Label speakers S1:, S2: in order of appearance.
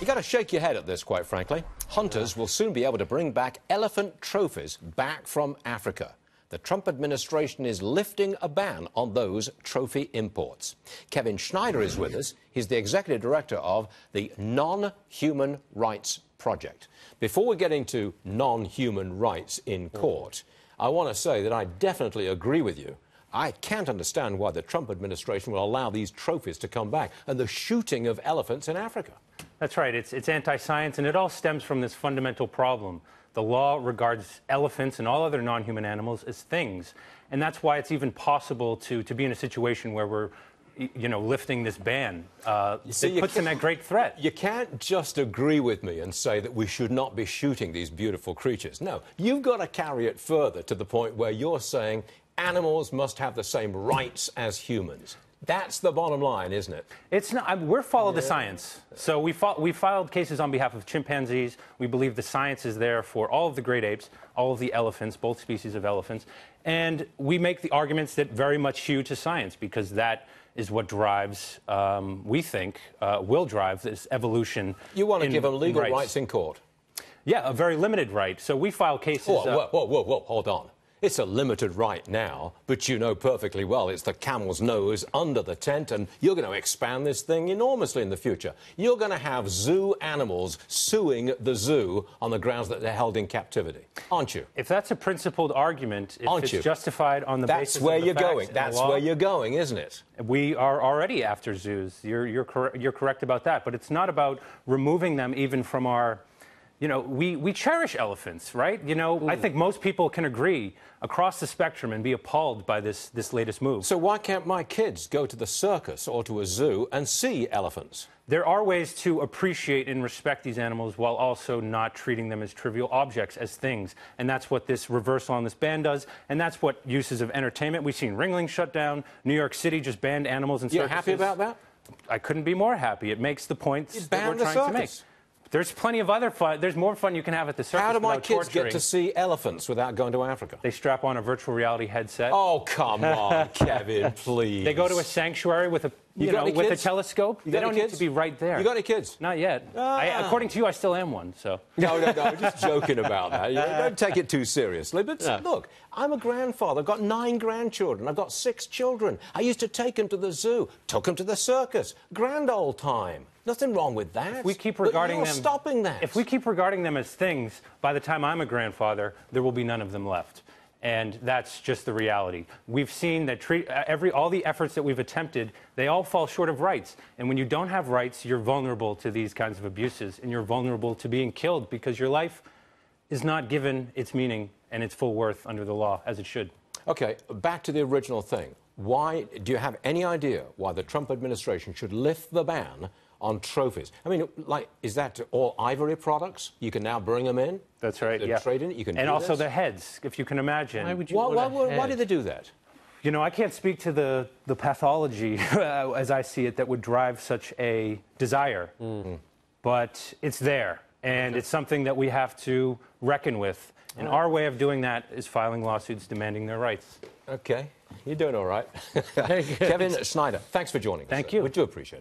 S1: You got to shake your head at this, quite frankly. Hunters will soon be able to bring back elephant trophies back from Africa. The Trump administration is lifting a ban on those trophy imports. Kevin Schneider is with us. He's the executive director of the Non-Human Rights Project. Before we get into non-human rights in court, I want to say that I definitely agree with you. I can't understand why the Trump administration will allow these trophies to come back and the shooting of elephants in Africa.
S2: That's right. It's anti-science, and it all stems from this fundamental problem. The law regards elephants and all other non-human animals as things, and that's why it's even possible to be in a situation where we're, lifting this ban. It puts in that great threat.
S1: You can't just agree with me and say that we should not be shooting these beautiful creatures. No, you've got to carry it further to the point where you're saying animals must have the same rights as humans. That's the bottom line, isn't it?
S2: It's not. We're follow the science. So we filed cases on behalf of chimpanzees. We believe the science is there for all of the great apes, all of the elephants, both species of elephants. And we make the arguments that very much hew to science, because that is what drives, we think, will drive this evolution.
S1: You want to give them legal rights in court?
S2: Yeah, a very limited right. So we file cases...
S1: Whoa, hold on. It's a limited right now, but you know perfectly well it's the camel's nose under the tent, and you're going to expand this thing enormously in the future. You're going to have zoo animals suing the zoo on the grounds that they're held in captivity, aren't you?
S2: If that's a principled argument, if it's justified on the basis of the facts and the law...
S1: That's where you're going. That's where you're going, isn't it?
S2: We are already after zoos. You're correct about that, but it's not about removing them even from our... we cherish elephants, right? I think most people can agree across the spectrum and be appalled by this latest move.
S1: So why can't my kids go to the circus or to a zoo and see elephants?
S2: There are ways to appreciate and respect these animals while also not treating them as trivial objects, as things. And that's what this reversal on this ban does, and that's what uses of entertainment. We've seen Ringling shut down. New York City just banned animals in circuses.
S1: You're happy about that?
S2: I couldn't be more happy. It makes the points that we're trying to make. There's plenty of other fun. There's more fun you can have at the circus.
S1: How do my kids get to see elephants without going to Africa?
S2: They strap on a virtual reality headset.
S1: Oh, come on, Kevin, please.
S2: They go to a sanctuary with a with a telescope. They don't need to be right there.
S1: You got any kids?
S2: Not yet. According to you, I still am one. So
S1: no, I'm just joking about that. Don't take it too seriously. But look, I'm a grandfather. I've got 9 grandchildren. I've got 6 children. I used to take them to the zoo, took them to the circus. Grand old time. Nothing wrong with that.
S2: If we keep regarding them,
S1: stopping that.
S2: If we keep regarding them as things, by the time I'm a grandfather, there will be none of them left. And that's just the reality. We've seen that all the efforts that we've attempted, they all fall short of rights. And when you don't have rights, you're vulnerable to these kinds of abuses, and you're vulnerable to being killed because your life is not given its meaning and its full worth under the law, as it should.
S1: Okay, back to the original thing. Why do you have any idea why the Trump administration should lift the ban on trophies? I mean, is that all ivory products? You can now bring them in?
S2: That's right, yeah.
S1: Trade in it? You can
S2: and
S1: do
S2: also
S1: this?
S2: the heads, if you can imagine.
S1: Why would you why do they do that?
S2: I can't speak to the pathology, as I see it, that would drive such a desire. But it's there, and it's something that we have to reckon with. And our way of doing that is filing lawsuits demanding their rights.
S1: Okay. You're doing all right. Kevin Schneider, thanks for joining us.
S2: Thank you.
S1: We do appreciate it.